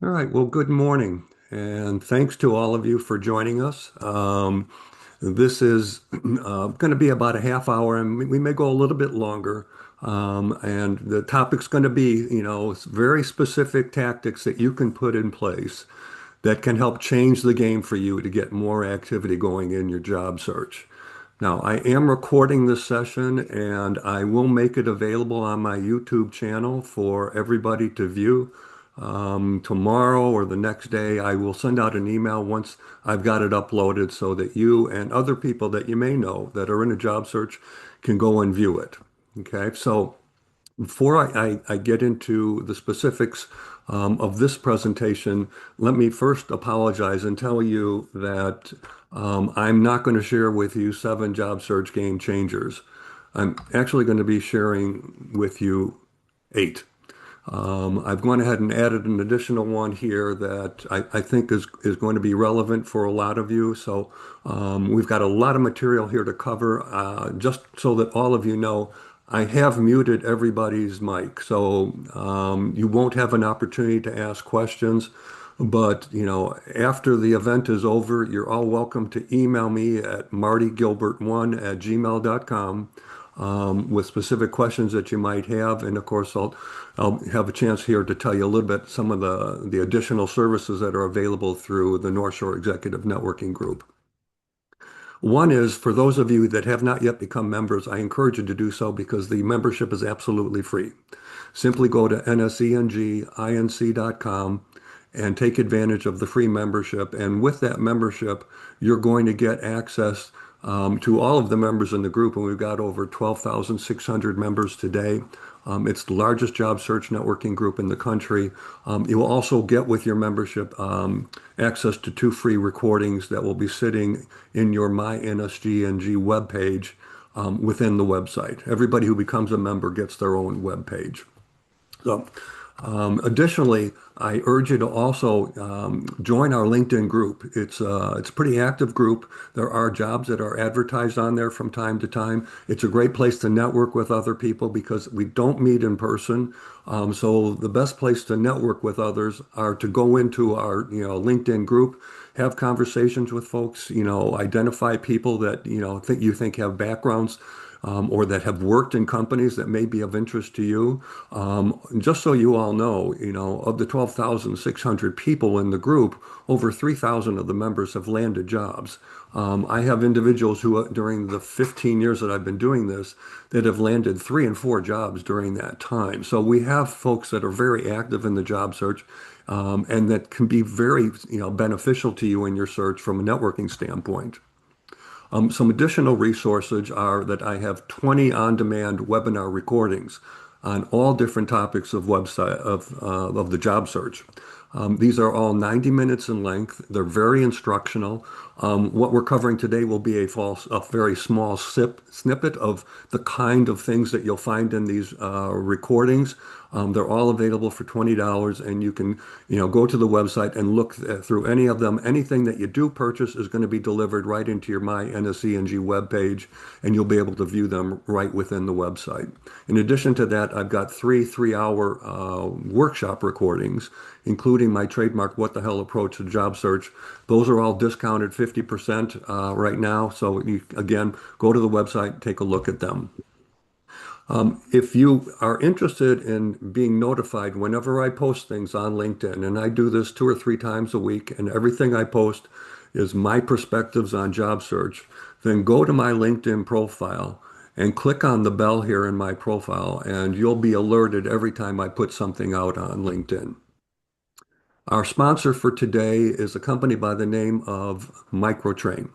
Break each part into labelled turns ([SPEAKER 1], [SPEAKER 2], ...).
[SPEAKER 1] All right. Well, good morning, and thanks to all of you for joining us. This is going to be about a half hour, and we may go a little bit longer. And the topic's going to be, very specific tactics that you can put in place that can help change the game for you to get more activity going in your job search. Now, I am recording this session and I will make it available on my YouTube channel for everybody to view. Tomorrow or the next day, I will send out an email once I've got it uploaded so that you and other people that you may know that are in a job search can go and view it. Okay, so before I get into the specifics of this presentation, let me first apologize and tell you that I'm not going to share with you 7 job search game changers. I'm actually going to be sharing with you 8. I've gone ahead and added an additional one here that I think is going to be relevant for a lot of you. So we've got a lot of material here to cover. Just so that all of you know, I have muted everybody's mic, so you won't have an opportunity to ask questions. But after the event is over, you're all welcome to email me at martygilbert1@gmail.com with specific questions that you might have. And of course, I'll have a chance here to tell you a little bit some of the additional services that are available through the North Shore Executive Networking Group. One is for those of you that have not yet become members, I encourage you to do so because the membership is absolutely free. Simply go to nsenginc.com and take advantage of the free membership. And with that membership, you're going to get access to all of the members in the group. And we've got over 12,600 members today. It's the largest job search networking group in the country. You will also get with your membership access to 2 free recordings that will be sitting in your My NSGNG webpage within the website. Everybody who becomes a member gets their own webpage. So, additionally, I urge you to also join our LinkedIn group. It's a pretty active group. There are jobs that are advertised on there from time to time. It's a great place to network with other people because we don't meet in person. So the best place to network with others are to go into our LinkedIn group, have conversations with folks, identify people that you think have backgrounds or that have worked in companies that may be of interest to you. Just so you all know, of the 12,600 people in the group, over 3,000 of the members have landed jobs. I have individuals who, during the 15 years that I've been doing this, that have landed 3 and 4 jobs during that time. So we have folks that are very active in the job search, and that can be very, beneficial to you in your search from a networking standpoint. Some additional resources are that I have 20 on-demand webinar recordings on all different topics of the job search. These are all 90 minutes in length. They're very instructional. What we're covering today will be a very small snippet of the kind of things that you'll find in these recordings. They're all available for $20, and you can, go to the website and look through any of them. Anything that you do purchase is going to be delivered right into your My NSENG webpage, and you'll be able to view them right within the website. In addition to that, I've got 3 3-hour workshop recordings, including my trademark What the Hell approach to job search. Those are all discounted 50% right now. So you, again, go to the website, take a look at them. If you are interested in being notified whenever I post things on LinkedIn, and I do this 2 or 3 times a week, and everything I post is my perspectives on job search, then go to my LinkedIn profile and click on the bell here in my profile, and you'll be alerted every time I put something out on LinkedIn. Our sponsor for today is a company by the name of Microtrain.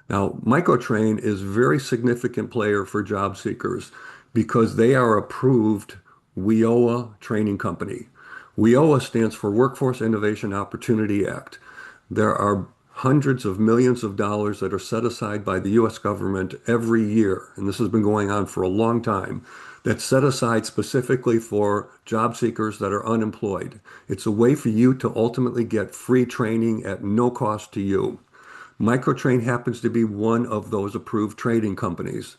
[SPEAKER 1] Now, Microtrain is a very significant player for job seekers because they are approved WIOA training company. WIOA stands for Workforce Innovation Opportunity Act. There are hundreds of millions of dollars that are set aside by the U.S. government every year, and this has been going on for a long time, that's set aside specifically for job seekers that are unemployed. It's a way for you to ultimately get free training at no cost to you. Microtrain happens to be one of those approved training companies.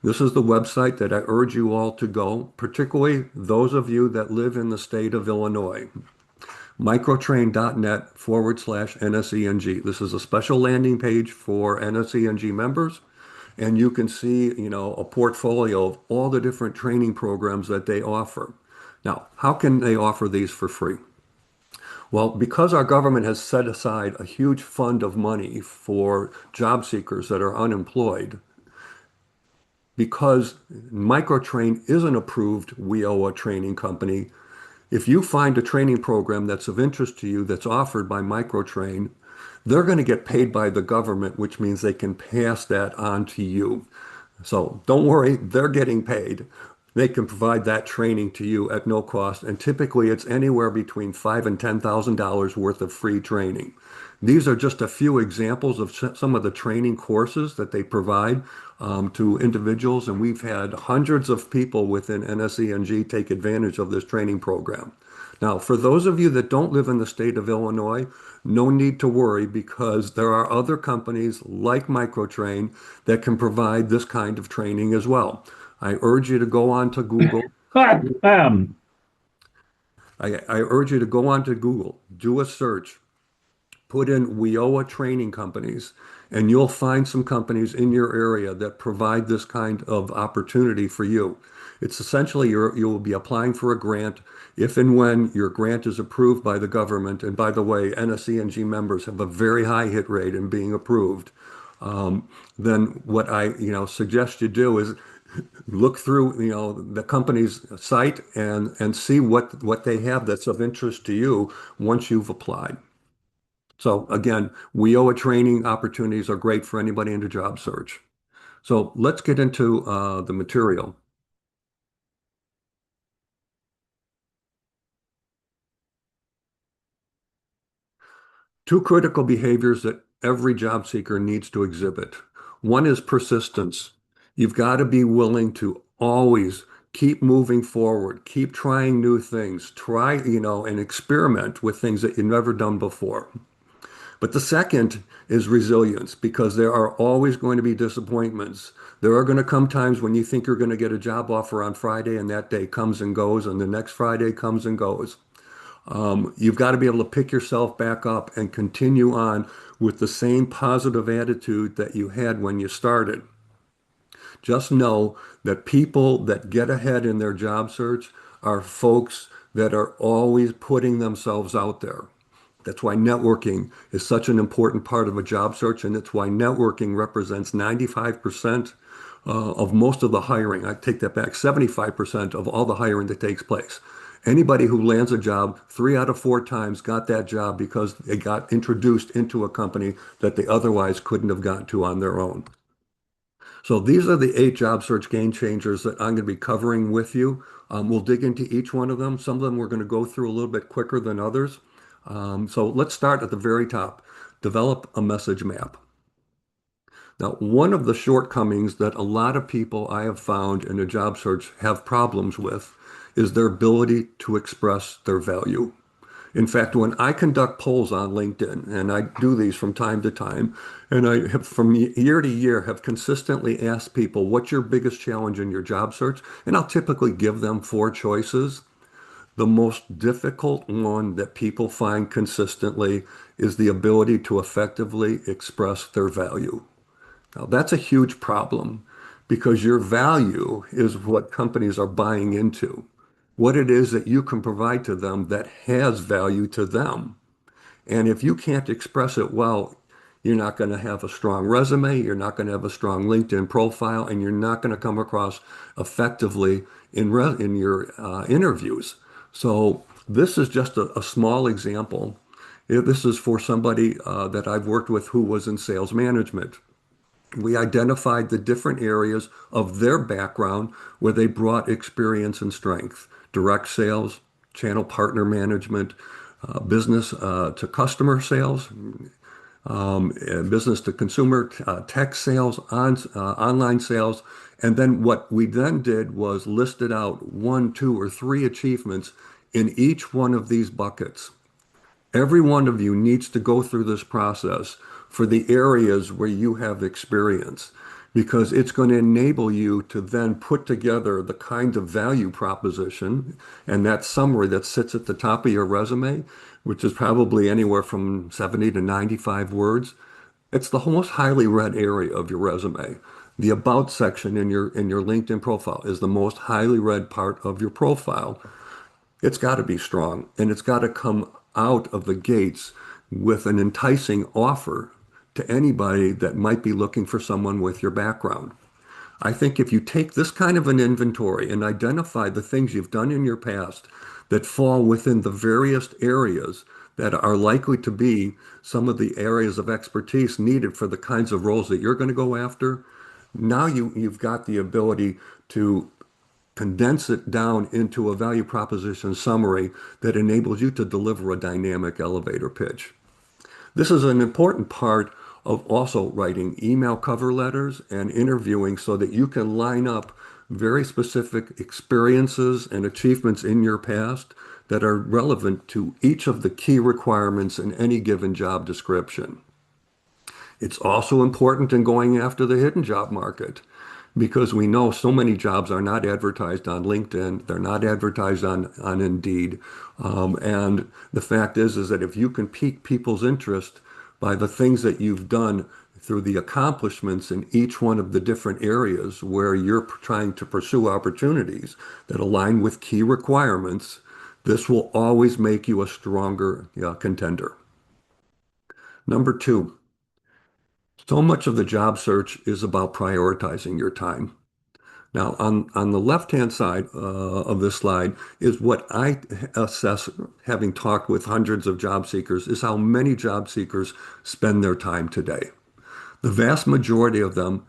[SPEAKER 1] This is the website that I urge you all to go, particularly those of you that live in the state of Illinois. microtrain.net/NSENG. This is a special landing page for NSENG members, and you can see, a portfolio of all the different training programs that they offer. Now, how can they offer these for free? Well, because our government has set aside a huge fund of money for job seekers that are unemployed, because Microtrain is an approved WIOA training company, if you find a training program that's of interest to you that's offered by Microtrain, they're going to get paid by the government, which means they can pass that on to you. So don't worry, they're getting paid. They can provide that training to you at no cost, and typically it's anywhere between $5,000 and $10,000 worth of free training. These are just a few examples of some of the training courses that they provide to individuals, and we've had hundreds of people within NSENG take advantage of this training program. Now, for those of you that don't live in the state of Illinois, no need to worry because there are other companies like Microtrain that can provide this kind of training as well. I urge you to go on to Google.
[SPEAKER 2] Ah,
[SPEAKER 1] I urge you to go on to Google, do a search, put in WIOA training companies, and you'll find some companies in your area that provide this kind of opportunity for you. It's essentially you will be applying for a grant if and when your grant is approved by the government. And by the way, NSENG members have a very high hit rate in being approved. Then what I suggest you do is look through the company's site and see what they have that's of interest to you once you've applied. So again, WIOA training opportunities are great for anybody in the job search. So let's get into the material. Two critical behaviors that every job seeker needs to exhibit. One is persistence. You've got to be willing to always keep moving forward, keep trying new things, try, and experiment with things that you've never done before. But the second is resilience because there are always going to be disappointments. There are going to come times when you think you're going to get a job offer on Friday and that day comes and goes and the next Friday comes and goes. You've got to be able to pick yourself back up and continue on with the same positive attitude that you had when you started. Just know that people that get ahead in their job search are folks that are always putting themselves out there. That's why networking is such an important part of a job search, and it's why networking represents 95% of most of the hiring. I take that back, 75% of all the hiring that takes place. Anybody who lands a job 3 out of 4 times got that job because they got introduced into a company that they otherwise couldn't have gotten to on their own. So these are the 8 job search game changers that I'm going to be covering with you. We'll dig into each one of them. Some of them we're going to go through a little bit quicker than others. So let's start at the very top. Develop a message map. Now, one of the shortcomings that a lot of people I have found in a job search have problems with is their ability to express their value. In fact, when I conduct polls on LinkedIn, and I do these from time to time, and I have from year to year have consistently asked people, what's your biggest challenge in your job search? And I'll typically give them 4 choices. The most difficult one that people find consistently is the ability to effectively express their value. Now, that's a huge problem because your value is what companies are buying into, what it is that you can provide to them that has value to them. And if you can't express it well, you're not going to have a strong resume, you're not going to have a strong LinkedIn profile, and you're not going to come across effectively in your interviews. So this is just a small example. This is for somebody that I've worked with who was in sales management. We identified the different areas of their background where they brought experience and strength. Direct sales, channel partner management, business to customer sales, business to consumer, tech sales, online sales. And then what we then did was listed out 1, 2, or 3 achievements in each one of these buckets. Every one of you needs to go through this process for the areas where you have experience. because it's going to enable you to then put together the kind of value proposition and that summary that sits at the top of your resume, which is probably anywhere from 70 to 95 words. It's the most highly read area of your resume. The about section in your LinkedIn profile is the most highly read part of your profile. It's got to be strong and it's got to come out of the gates with an enticing offer to anybody that might be looking for someone with your background. I think if you take this kind of an inventory and identify the things you've done in your past that fall within the various areas that are likely to be some of the areas of expertise needed for the kinds of roles that you're going to go after, now you've got the ability to condense it down into a value proposition summary that enables you to deliver a dynamic elevator pitch. This is an important part of also writing email cover letters and interviewing so that you can line up very specific experiences and achievements in your past that are relevant to each of the key requirements in any given job description. It's also important in going after the hidden job market because we know so many jobs are not advertised on LinkedIn, they're not advertised on Indeed. And the fact is that if you can pique people's interest by the things that you've done through the accomplishments in each one of the different areas where you're trying to pursue opportunities that align with key requirements, this will always make you a stronger contender. Number two, so much of the job search is about prioritizing your time. Now, on the left-hand side of this slide is what I assess, having talked with hundreds of job seekers, is how many job seekers spend their time today. The vast majority of them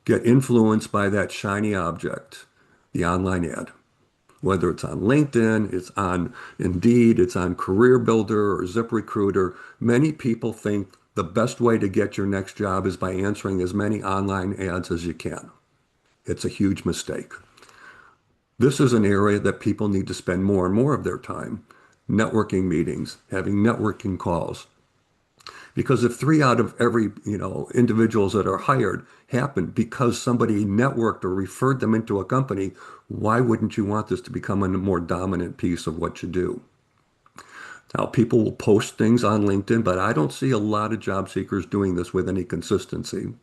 [SPEAKER 1] get influenced by that shiny object, the online ad. Whether it's on LinkedIn, it's on Indeed, it's on Career Builder or ZipRecruiter, many people think the best way to get your next job is by answering as many online ads as you can. It's a huge mistake. This is an area that people need to spend more and more of their time. Networking meetings, having networking calls. Because if 3 out of every, individuals that are hired happen because somebody networked or referred them into a company, why wouldn't you want this to become a more dominant piece of what you do? Now, people will post things on LinkedIn, but I don't see a lot of job seekers doing this with any consistency.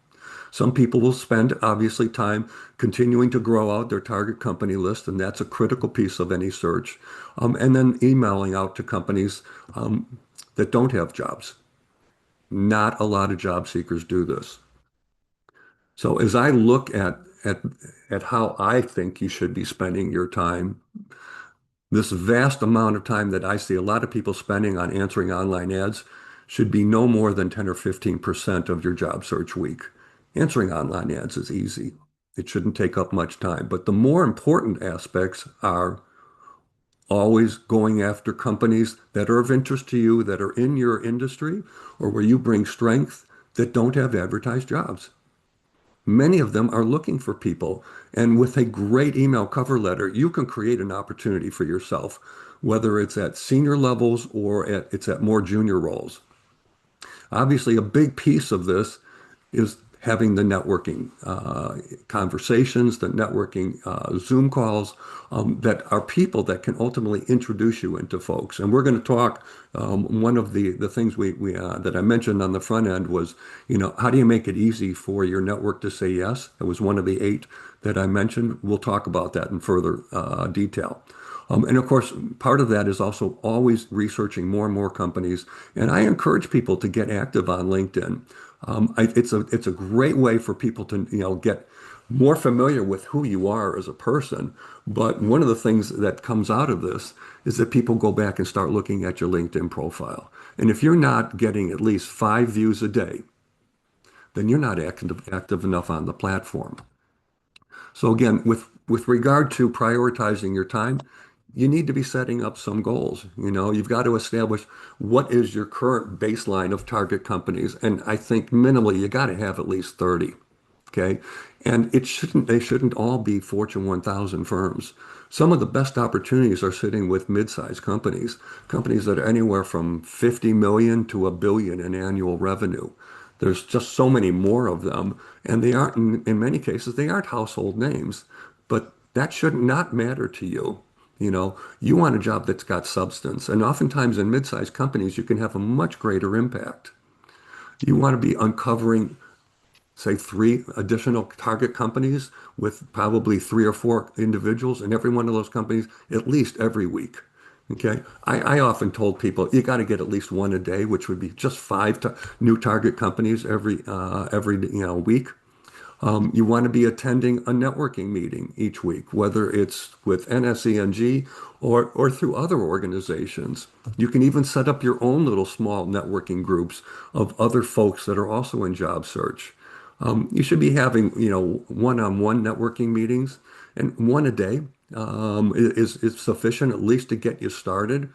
[SPEAKER 1] Some people will spend, obviously, time continuing to grow out their target company list, and that's a critical piece of any search. And then emailing out to companies that don't have jobs. Not a lot of job seekers do this. So as I look at how I think you should be spending your time, this vast amount of time that I see a lot of people spending on answering online ads should be no more than 10 or 15% of your job search week. Answering online ads is easy. It shouldn't take up much time. But the more important aspects are always going after companies that are of interest to you, that are in your industry, or where you bring strength that don't have advertised jobs. Many of them are looking for people. And with a great email cover letter, you can create an opportunity for yourself, whether it's at senior levels or it's at more junior roles. Obviously, a big piece of this is having the networking conversations, the networking Zoom calls that are people that can ultimately introduce you into folks. And we're going to talk. One of the things we that I mentioned on the front end was, how do you make it easy for your network to say yes? That was one of the 8 that I mentioned. We'll talk about that in further detail. And of course, part of that is also always researching more and more companies. And I encourage people to get active on LinkedIn. It's a great way for people to get more familiar with who you are as a person. But one of the things that comes out of this is that people go back and start looking at your LinkedIn profile. And if you're not getting at least 5 views a day, then you're not active enough on the platform. So again, with regard to prioritizing your time, you need to be setting up some goals. You've got to establish what is your current baseline of target companies. And I think minimally, you got to have at least 30. Okay. And they shouldn't all be Fortune 1000 firms. Some of the best opportunities are sitting with mid-sized companies that are anywhere from 50 million to a billion in annual revenue. There's just so many more of them, and they aren't, in many cases, they aren't household names, but that should not matter to you. You want a job that's got substance, and oftentimes in mid-sized companies, you can have a much greater impact. You want to be uncovering, say, three additional target companies with probably three or four individuals in every one of those companies, at least every week. Okay. I often told people you got to get at least one a day, which would be just five new target companies every week. You want to be attending a networking meeting each week, whether it's with NSENG or through other organizations. You can even set up your own little small networking groups of other folks that are also in job search. You should be having, one-on-one networking meetings, and one a day is sufficient at least to get you started.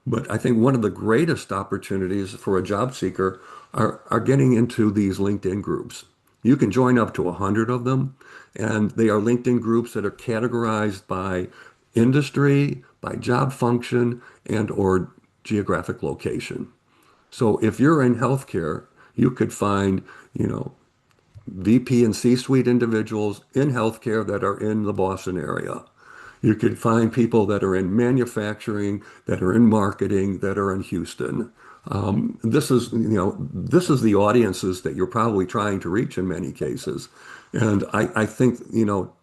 [SPEAKER 1] But I think one of the greatest opportunities for a job seeker are getting into these LinkedIn groups. You can join up to 100 of them, and they are LinkedIn groups that are categorized by industry, by job function, and or geographic location. So if you're in healthcare, you could find, you know, VP and C-suite individuals in healthcare that are in the Boston area. You could find people that are in manufacturing, that are in marketing, that are in Houston. This is the audiences that you're probably trying to reach in many cases. And I think,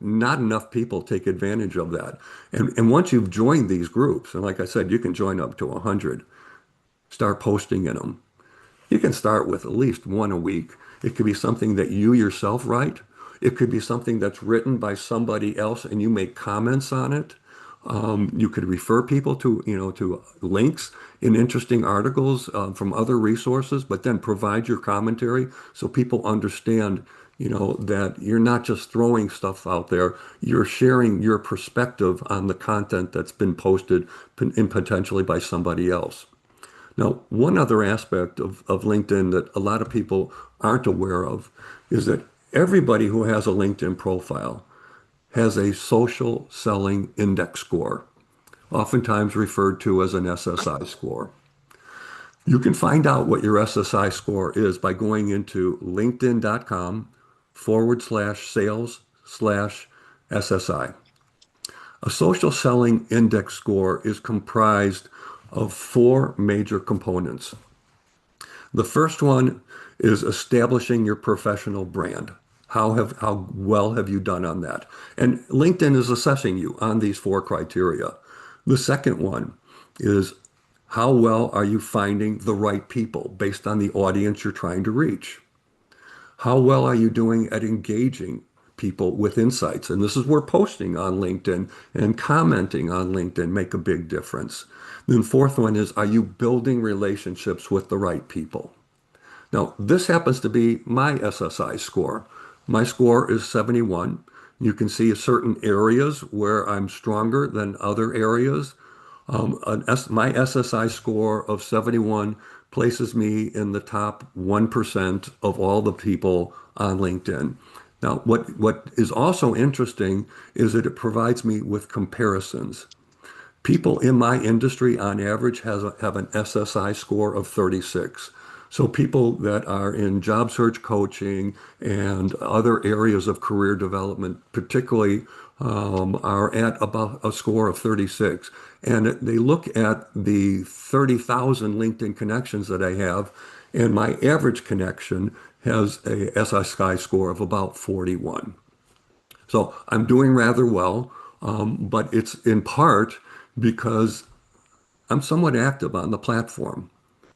[SPEAKER 1] not enough people take advantage of that. And once you've joined these groups, and like I said, you can join up to 100, start posting in them. You can start with at least one a week. It could be something that you yourself write. It could be something that's written by somebody else and you make comments on it. You could refer people to links in interesting articles from other resources, but then provide your commentary so people understand, that you're not just throwing stuff out there. You're sharing your perspective on the content that's been posted and potentially by somebody else. Now, one other aspect of LinkedIn that a lot of people aren't aware of is that everybody who has a LinkedIn profile has a social selling index score, oftentimes referred to as an SSI score. You can find out what your SSI score is by going into linkedin.com/sales/SSI. A social selling index score is comprised of four major components. The first one is establishing your professional brand. How well have you done on that? And LinkedIn is assessing you on these four criteria. The second one is how well are you finding the right people based on the audience you're trying to reach? How well are you doing at engaging people with insights? And this is where posting on LinkedIn and commenting on LinkedIn make a big difference. Then fourth one is, are you building relationships with the right people? Now, this happens to be my SSI score. My score is 71. You can see certain areas where I'm stronger than other areas. My SSI score of 71 places me in the top 1% of all the people on LinkedIn. Now, what is also interesting is that it provides me with comparisons. People in my industry on average have an SSI score of 36. So people that are in job search coaching and other areas of career development, particularly, are at about a score of 36. And they look at the 30,000 LinkedIn connections that I have, and my average connection has a SSI score of about 41. So I'm doing rather well, but it's in part because I'm somewhat active on the platform.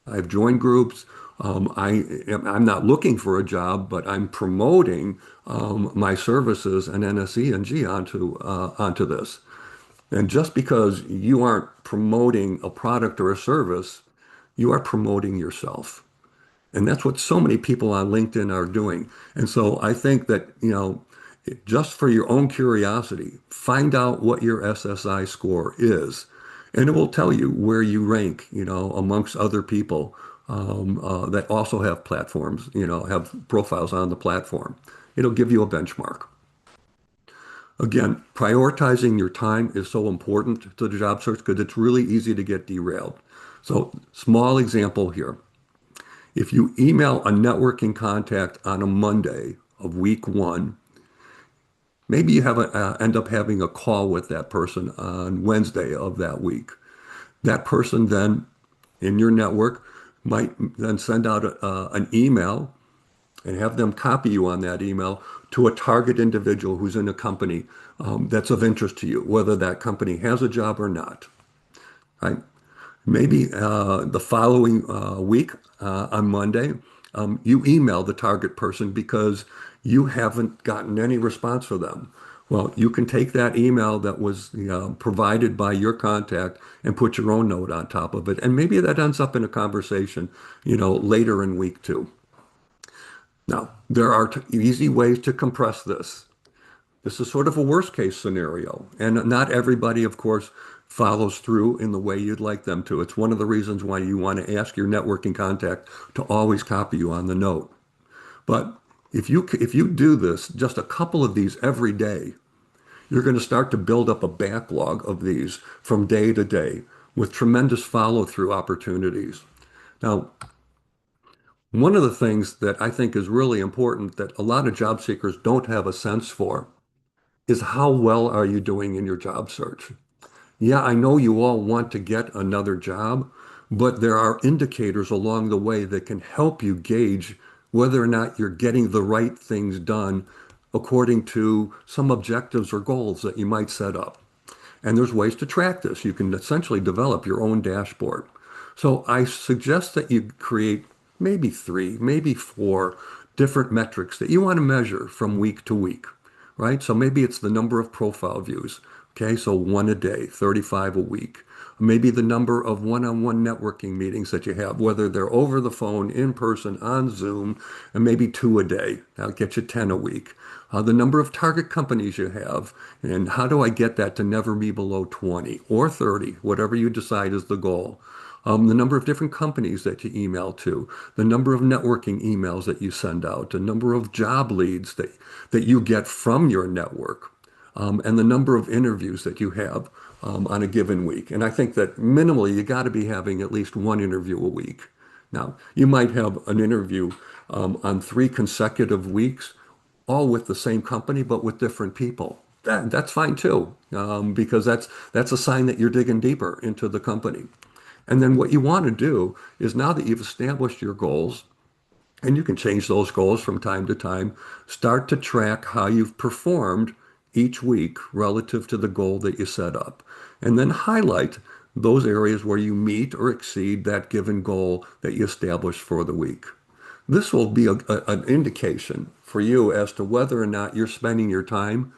[SPEAKER 1] I've joined groups. I'm not looking for a job, but I'm promoting my services and NSENG onto this. And just because you aren't promoting a product or a service, you are promoting yourself. And that's what so many people on LinkedIn are doing. And so I think that, just for your own curiosity, find out what your SSI score is. And it will tell you where you rank, amongst other people that also have platforms, have profiles on the platform. It'll give you a benchmark. Again, prioritizing your time is so important to the job search because it's really easy to get derailed. So, small example here. If you email a networking contact on a Monday of week one, maybe you have end up having a call with that person on Wednesday of that week. That person then in your network might then send out an email and have them copy you on that email to a target individual who's in a company that's of interest to you, whether that company has a job or not. Right? Maybe the following week on Monday, you email the target person because you haven't gotten any response from them. Well, you can take that email that was provided by your contact and put your own note on top of it. And maybe that ends up in a conversation, later in week two. Now, there are easy ways to compress this. This is sort of a worst case scenario. And not everybody, of course, follows through in the way you'd like them to. It's one of the reasons why you want to ask your networking contact to always copy you on the note. But if you do this, just a couple of these every day, you're going to start to build up a backlog of these from day to day with tremendous follow-through opportunities. Now, one of the things that I think is really important that a lot of job seekers don't have a sense for is how well are you doing in your job search? Yeah, I know you all want to get another job, but there are indicators along the way that can help you gauge whether or not you're getting the right things done according to some objectives or goals that you might set up. And there's ways to track this. You can essentially develop your own dashboard. So I suggest that you create maybe three, maybe four different metrics that you want to measure from week to week, right? So maybe it's the number of profile views. Okay, so one a day, 35 a week. Maybe the number of one-on-one networking meetings that you have, whether they're over the phone, in person, on Zoom, and maybe two a day. That'll get you 10 a week. The number of target companies you have, and how do I get that to never be below 20 or 30, whatever you decide is the goal. The number of different companies that you email to, the number of networking emails that you send out, the number of job leads that you get from your network, and the number of interviews that you have on a given week. And I think that minimally you got to be having at least one interview a week. Now, you might have an interview on 3 consecutive weeks, all with the same company, but with different people. That's fine too, because that's a sign that you're digging deeper into the company. And then what you want to do is now that you've established your goals, and you can change those goals from time to time, start to track how you've performed each week relative to the goal that you set up. And then highlight those areas where you meet or exceed that given goal that you established for the week. This will be an indication for you as to whether or not you're spending your time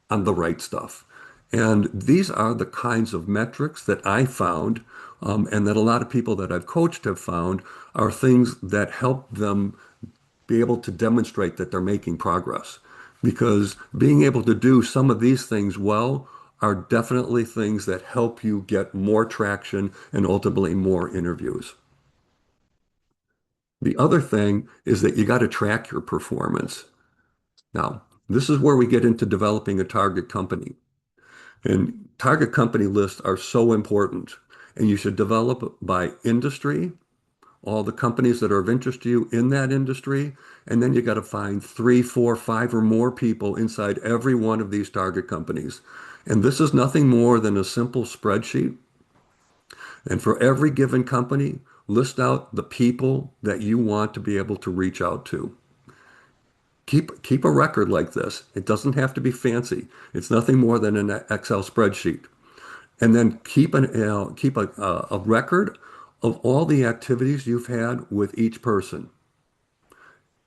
[SPEAKER 1] on the right stuff. And these are the kinds of metrics that I found, and that a lot of people that I've coached have found are things that help them be able to demonstrate that they're making progress. Because being able to do some of these things well are definitely things that help you get more traction and ultimately more interviews. The other thing is that you got to track your performance. Now, this is where we get into developing a target company. And target company lists are so important. And you should develop by industry, all the companies that are of interest to you in that industry. And then you got to find three, four, five, or more people inside every one of these target companies. And this is nothing more than a simple spreadsheet. And for every given company, list out the people that you want to be able to reach out to. Keep a record like this. It doesn't have to be fancy. It's nothing more than an Excel spreadsheet. And then keep a record of all the activities you've had with each person,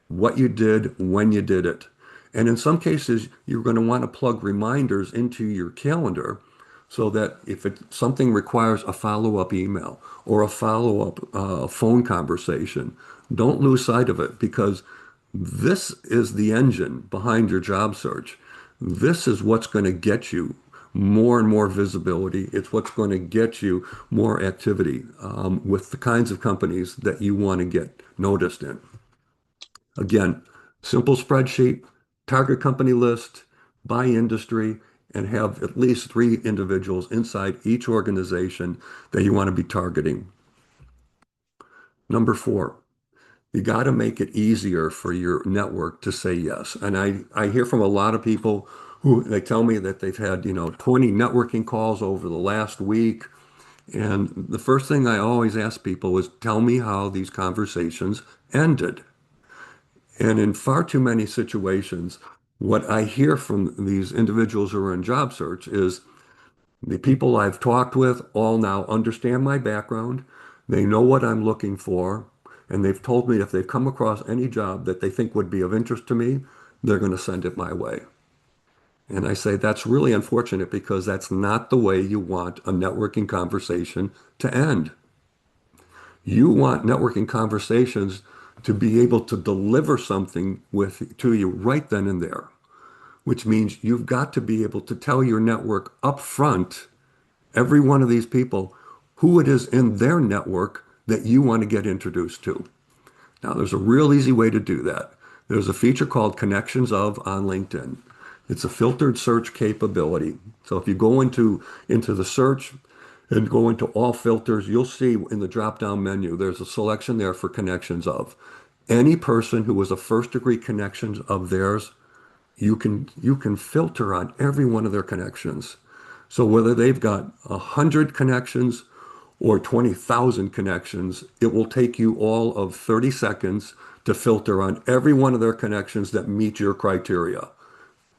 [SPEAKER 1] what you did, when you did it. And in some cases, you're going to want to plug reminders into your calendar so that if something requires a follow-up email or a follow-up phone conversation, don't lose sight of it because this is the engine behind your job search. This is what's going to get you more and more visibility. It's what's going to get you more activity with the kinds of companies that you want to get noticed in. Again, simple spreadsheet, target company list, by industry, and have at least three individuals inside each organization that you want to be targeting. Number four, You got to make it easier for your network to say yes. And I hear from a lot of people who they tell me that they've had, 20 networking calls over the last week. And the first thing I always ask people is tell me how these conversations ended. And in far too many situations, what I hear from these individuals who are in job search is the people I've talked with all now understand my background. They know what I'm looking for. And they've told me if they come across any job that they think would be of interest to me, they're going to send it my way. And I say that's really unfortunate because that's not the way you want a networking conversation to end. You want networking conversations to be able to deliver something to you right then and there, which means you've got to be able to tell your network up front, every one of these people, who it is in their network that you want to get introduced to. Now, there's a real easy way to do that. There's a feature called Connections Of on LinkedIn. It's a filtered search capability. So if you go into the search and go into all filters, you'll see in the drop-down menu, there's a selection there for Connections Of. Any person who was a first degree connection of theirs, you can filter on every one of their connections. So whether they've got 100 connections or 20,000 connections, it will take you all of 30 seconds to filter on every one of their connections that meet your criteria.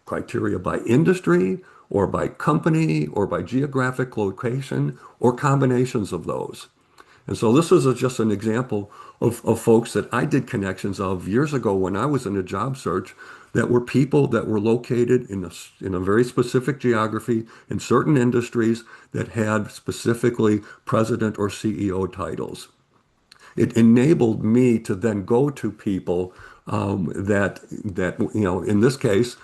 [SPEAKER 1] Criteria by industry or by company or by geographic location or combinations of those. And so this is just an example of folks that I did connections of years ago when I was in a job search that were people that were located in a very specific geography in certain industries that had specifically president or CEO titles. It enabled me to then go to people in this case,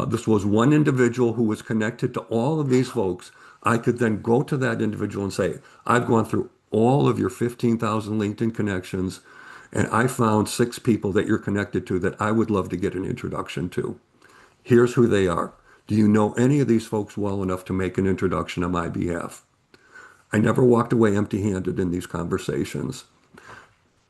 [SPEAKER 1] this was one individual who was connected to all of these folks. I could then go to that individual and say, I've gone through all of your 15,000 LinkedIn connections, and I found 6 people that you're connected to that I would love to get an introduction to. Here's who they are. Do you know any of these folks well enough to make an introduction on my behalf? I never walked away empty-handed in these conversations.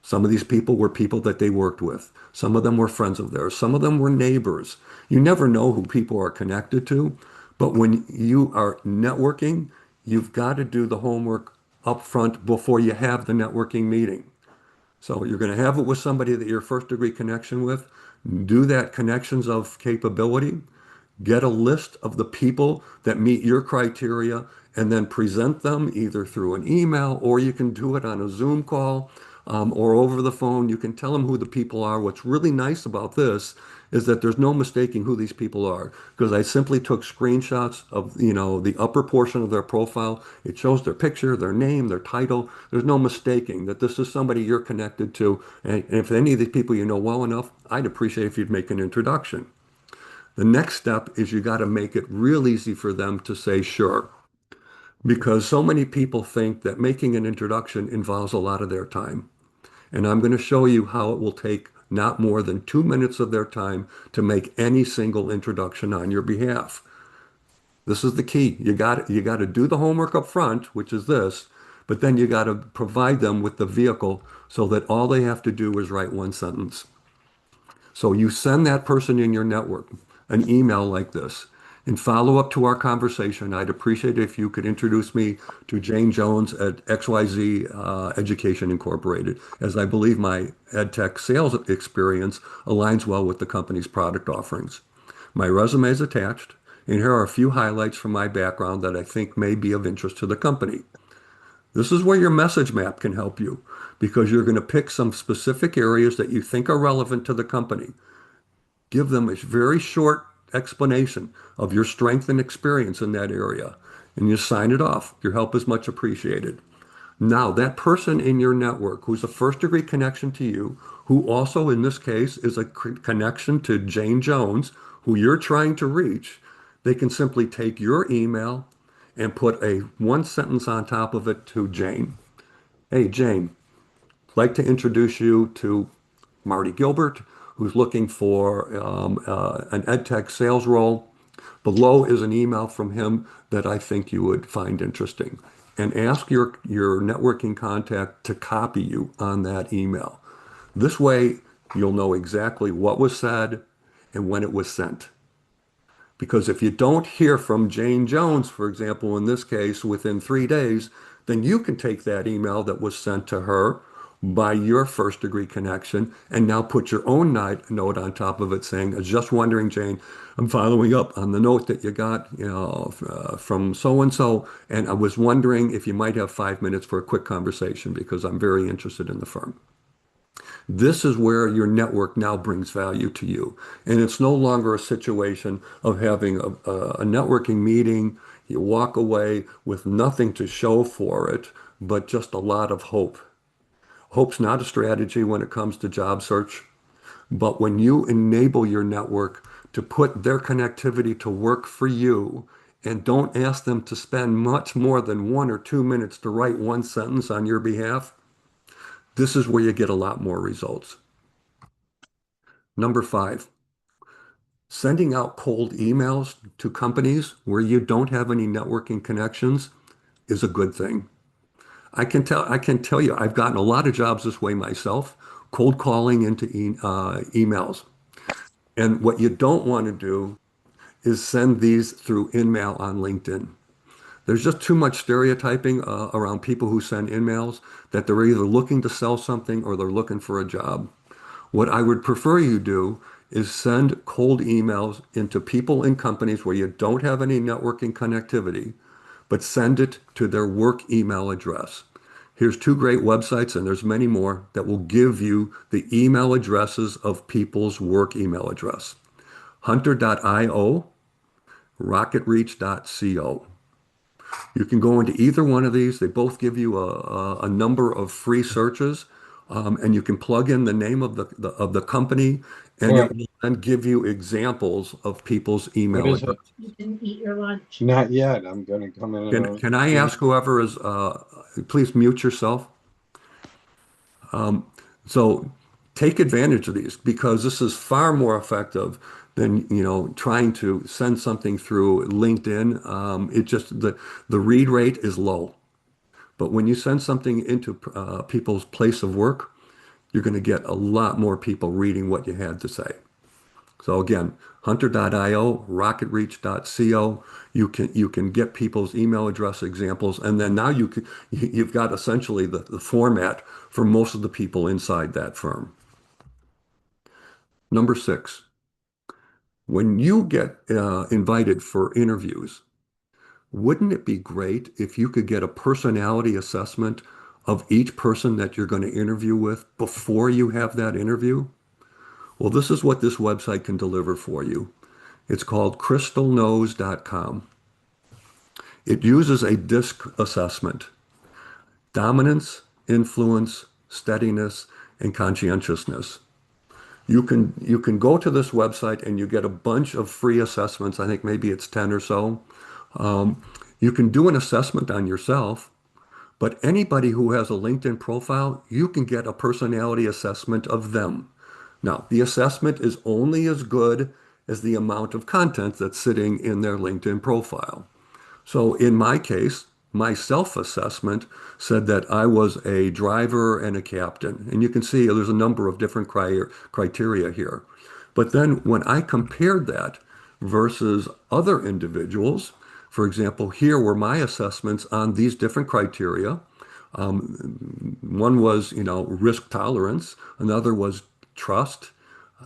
[SPEAKER 1] Some of these people were people that they worked with. Some of them were friends of theirs. Some of them were neighbors. You never know who people are connected to, but when you are networking, you've got to do the homework up front before you have the networking meeting. So you're going to have it with somebody that you're first degree connection with. Do that connections of capability. Get a list of the people that meet your criteria and then present them either through an email or you can do it on a Zoom call or over the phone. You can tell them who the people are. What's really nice about this is that there's no mistaking who these people are because I simply took screenshots of, the upper portion of their profile. It shows their picture, their name, their title. There's no mistaking that this is somebody you're connected to. And if any of these people you know well enough, I'd appreciate if you'd make an introduction. The next step is you got to make it real easy for them to say sure, because so many people think that making an introduction involves a lot of their time. And I'm going to show you how it will take not more than 2 minutes of their time to make any single introduction on your behalf. This is the key. You got to do the homework up front, which is this, but then you got to provide them with the vehicle so that all they have to do is write one sentence. So you send that person in your network an email like this. In follow up to our conversation, I'd appreciate it if you could introduce me to Jane Jones at XYZ Education Incorporated, as I believe my EdTech sales experience aligns well with the company's product offerings. My resume is attached, and here are a few highlights from my background that I think may be of interest to the company. This is where your message map can help you because you're going to pick some specific areas that you think are relevant to the company. Give them a very short explanation of your strength and experience in that area, and you sign it off. Your help is much appreciated. Now, that person in your network who's a first degree connection to you, who also in this case is a connection to Jane Jones, who you're trying to reach, they can simply take your email and put a one sentence on top of it to Jane. Hey, Jane, I'd like to introduce you to Marty Gilbert, who's looking for an EdTech sales role. Below is an email from him that I think you would find interesting. And ask your networking contact to copy you on that email. This way, you'll know exactly what was said and when it was sent. Because if you don't hear from Jane Jones, for example, in this case, within 3 days, then you can take that email that was sent to her by your first degree connection and now put your own note on top of it saying, "I was just wondering, Jane, I'm following up on the note that you got, from so and so, and I was wondering if you might have 5 minutes for a quick conversation because I'm very interested in the firm." This is where your network now brings value to you. And it's no longer a situation of having a networking meeting, you walk away with nothing to show for it, but just a lot of hope. Hope's not a strategy when it comes to job search, but when you enable your network to put their connectivity to work for you and don't ask them to spend much more than 1 or 2 minutes to write one sentence on your behalf, this is where you get a lot more results. Number 5, sending out cold emails to companies where you don't have any networking connections is a good thing. I can tell you, I've gotten a lot of jobs this way myself, cold calling into emails. And what you don't want to do is send these through InMail on LinkedIn. There's just too much stereotyping around people who send emails that they're either looking to sell something or they're looking for a job. What I would prefer you do is send cold emails into people in companies where you don't have any networking connectivity, but send it to their work email address. Here's two great websites, and there's many more that will give you the email addresses of people's work email address. Hunter.io, rocketreach.co. You can go into either one of these. They both give you a number of free searches, and you can plug in the name of the company, and
[SPEAKER 2] Well,
[SPEAKER 1] it will then give you examples of people's
[SPEAKER 2] what
[SPEAKER 1] email
[SPEAKER 2] is it?
[SPEAKER 1] address.
[SPEAKER 3] You didn't eat your lunch.
[SPEAKER 2] Not yet. I'm going to come in in
[SPEAKER 1] Can I
[SPEAKER 2] few
[SPEAKER 1] ask
[SPEAKER 2] minutes.
[SPEAKER 1] whoever is, please mute yourself? So take advantage of these because this is far more effective than trying to send something through LinkedIn. It just the read rate is low. But when you send something into people's place of work, you're going to get a lot more people reading what you had to say. So again, hunter.io, rocketreach.co, you can get people's email address examples, and then now you've got essentially the format for most of the people inside that firm. Number 6, when you get invited for interviews, wouldn't it be great if you could get a personality assessment of each person that you're going to interview with before you have that interview? Well, this is what this website can deliver for you. It's called crystalknows.com. It uses a DISC assessment: dominance, influence, steadiness, and conscientiousness. You can go to this website and you get a bunch of free assessments. I think maybe it's 10 or so. You can do an assessment on yourself, but anybody who has a LinkedIn profile, you can get a personality assessment of them. Now, the assessment is only as good as the amount of content that's sitting in their LinkedIn profile. So in my case, my self-assessment said that I was a driver and a captain. And you can see there's a number of different criteria here. But then when I compared that versus other individuals, for example, here were my assessments on these different criteria. One was, risk tolerance. Another was trust,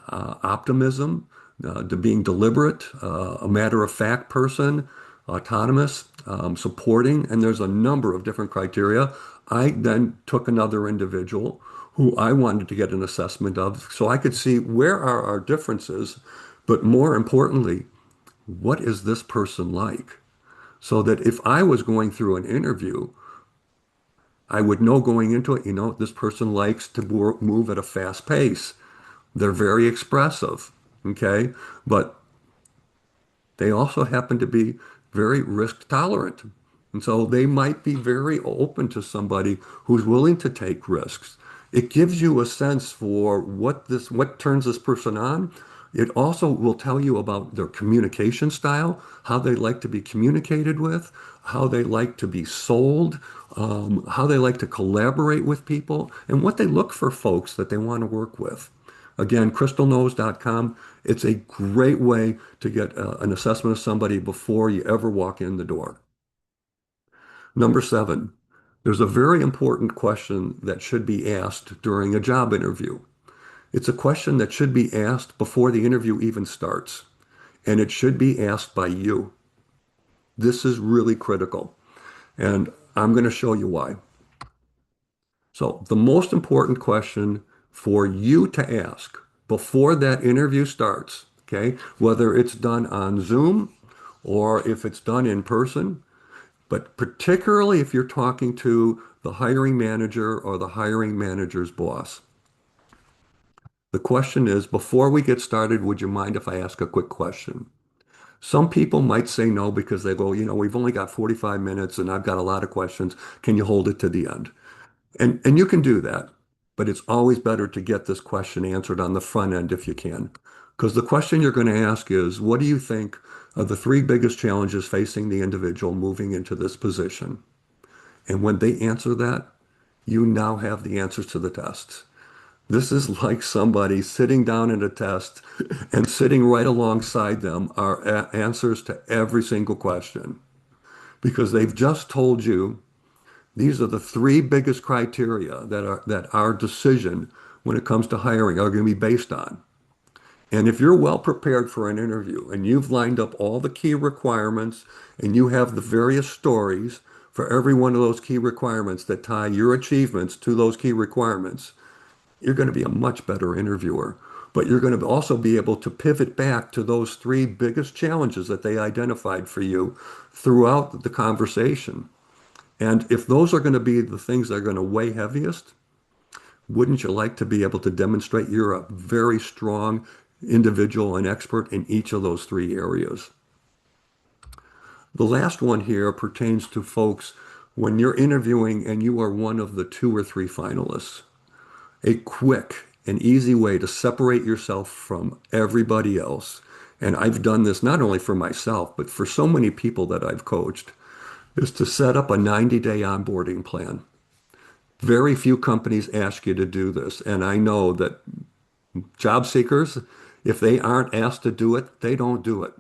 [SPEAKER 1] optimism, to being deliberate, a matter-of-fact person, autonomous, supporting, and there's a number of different criteria. I then took another individual who I wanted to get an assessment of so I could see where are our differences, but more importantly, what is this person like? So that if I was going through an interview, I would know going into it, this person likes to move at a fast pace. They're very expressive, okay? But they also happen to be very risk tolerant. And so they might be very open to somebody who's willing to take risks. It gives you a sense for what turns this person on. It also will tell you about their communication style, how they like to be communicated with, how they like to be sold, how they like to collaborate with people, and what they look for folks that they want to work with. Again, crystalknows.com. It's a great way to get an assessment of somebody before you ever walk in the door. Number seven, there's a very important question that should be asked during a job interview. It's a question that should be asked before the interview even starts, and it should be asked by you. This is really critical, and I'm going to show you why. So, the most important question for you to ask before that interview starts, okay, whether it's done on Zoom or if it's done in person, but particularly if you're talking to the hiring manager or the hiring manager's boss. The question is, before we get started, would you mind if I ask a quick question? Some people might say no because they go, we've only got 45 minutes and I've got a lot of questions. Can you hold it to the end? And you can do that, but it's always better to get this question answered on the front end if you can. Because the question you're going to ask is, what do you think are the three biggest challenges facing the individual moving into this position? And when they answer that, you now have the answers to the tests. This is like somebody sitting down in a test and sitting right alongside them are answers to every single question because they've just told you these are the three biggest criteria that our decision when it comes to hiring are going to be based on. And if you're well prepared for an interview and you've lined up all the key requirements and you have the various stories for every one of those key requirements that tie your achievements to those key requirements, you're going to be a much better interviewer. But you're going to also be able to pivot back to those three biggest challenges that they identified for you throughout the conversation. And if those are going to be the things that are going to weigh heaviest, wouldn't you like to be able to demonstrate you're a very strong individual and expert in each of those three areas? The last one here pertains to folks when you're interviewing and you are one of the two or three finalists. A quick and easy way to separate yourself from everybody else, and I've done this not only for myself, but for so many people that I've coached, is to set up a 90-day onboarding plan. Very few companies ask you to do this, and I know that job seekers, if they aren't asked to do it, they don't do it.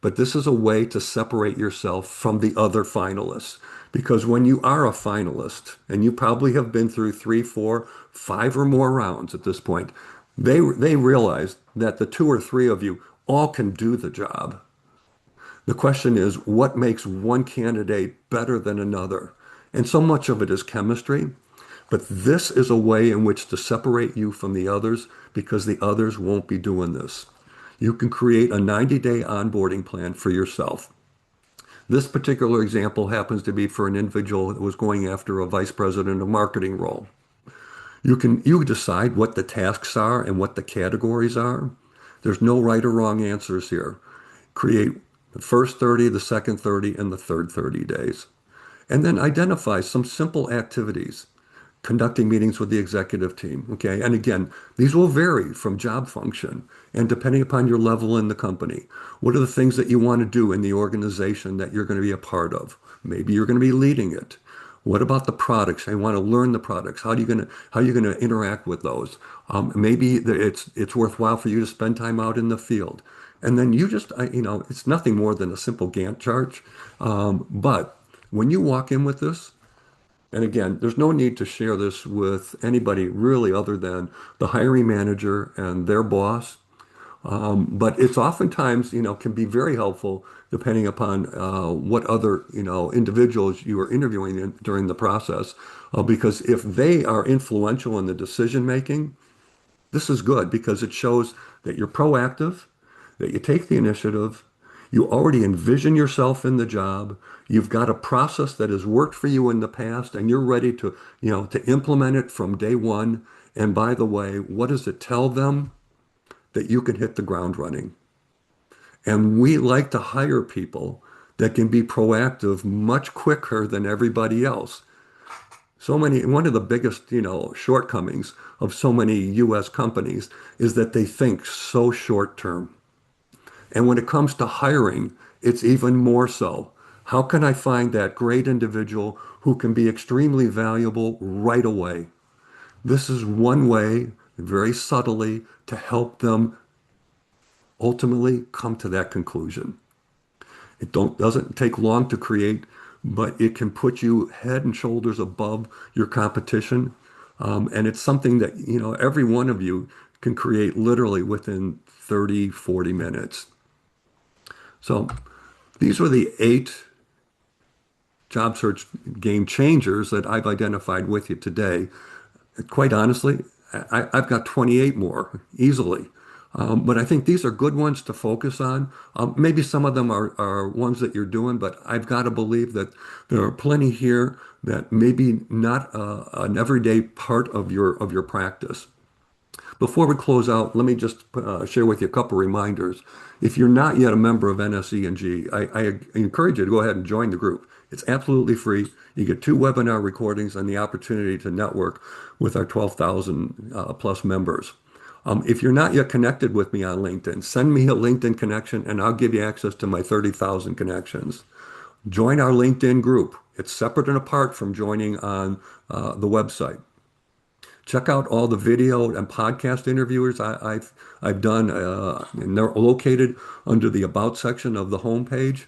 [SPEAKER 1] But this is a way to separate yourself from the other finalists. Because when you are a finalist, and you probably have been through three, four, five or more rounds at this point, they realize that the two or three of you all can do the job. The question is, what makes one candidate better than another? And so much of it is chemistry, but this is a way in which to separate you from the others because the others won't be doing this. You can create a 90-day onboarding plan for yourself. This particular example happens to be for an individual that was going after a vice president of marketing role. You decide what the tasks are and what the categories are. There's no right or wrong answers here. Create the first 30, the second 30, and the third 30 days. And then identify some simple activities conducting meetings with the executive team. Okay. And again, these will vary from job function and depending upon your level in the company. What are the things that you want to do in the organization that you're going to be a part of? Maybe you're going to be leading it. What about the products? I want to learn the products. How are you going to interact with those? Maybe it's worthwhile for you to spend time out in the field. And then it's nothing more than a simple Gantt chart. But when you walk in with this, and again, there's no need to share this with anybody really other than the hiring manager and their boss. But it's oftentimes, can be very helpful depending upon what other, individuals you are interviewing during the process. Because if they are influential in the decision making, this is good because it shows that you're proactive, that you take the initiative, you already envision yourself in the job, you've got a process that has worked for you in the past, and you're ready to implement it from day one. And by the way, what does it tell them? That you can hit the ground running. And we like to hire people that can be proactive much quicker than everybody else. One of the biggest, shortcomings of so many US companies is that they think so short term. And when it comes to hiring, it's even more so. How can I find that great individual who can be extremely valuable right away? This is one way, very subtly, to help them ultimately come to that conclusion. Doesn't take long to create, but it can put you head and shoulders above your competition. And it's something that, every one of you can create literally within 30, 40 minutes. So these were the 8 job search game changers that I've identified with you today. Quite honestly, I've got 28 more easily. But I think these are good ones to focus on. Maybe some of them are ones that you're doing, but I've got to believe that there are plenty here that maybe not an everyday part of your practice. Before we close out, let me just share with you a couple reminders. If you're not yet a member of NSENG, I encourage you to go ahead and join the group. It's absolutely free. You get 2 webinar recordings and the opportunity to network with our 12,000 plus members. If you're not yet connected with me on LinkedIn, send me a LinkedIn connection and I'll give you access to my 30,000 connections. Join our LinkedIn group. It's separate and apart from joining on the website. Check out all the video and podcast interviewers I've done, and they're located under the About section of the homepage.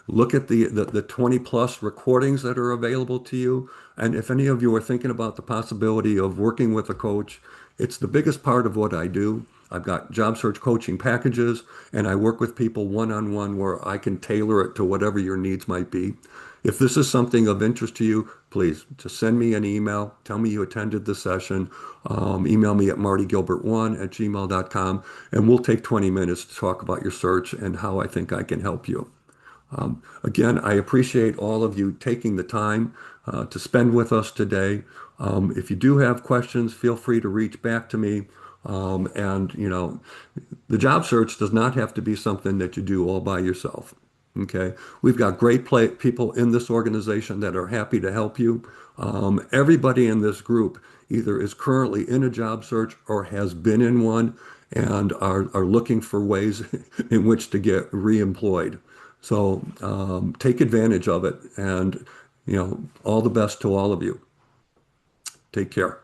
[SPEAKER 1] Look at the 20 plus recordings that are available to you. And if any of you are thinking about the possibility of working with a coach, it's the biggest part of what I do. I've got job search coaching packages, and I work with people one-on-one where I can tailor it to whatever your needs might be. If this is something of interest to you, please just send me an email. Tell me you attended the session. Email me at martygilbert1@gmail.com, and we'll take 20 minutes to talk about your search and how I think I can help you. Again, I appreciate all of you taking the time to spend with us today. If you do have questions, feel free to reach back to me. And, the job search does not have to be something that you do all by yourself. Okay. We've got great people in this organization that are happy to help you. Everybody in this group either is currently in a job search or has been in one and are looking for ways in which to get reemployed. So take advantage of it and all the best to all of you. Take care.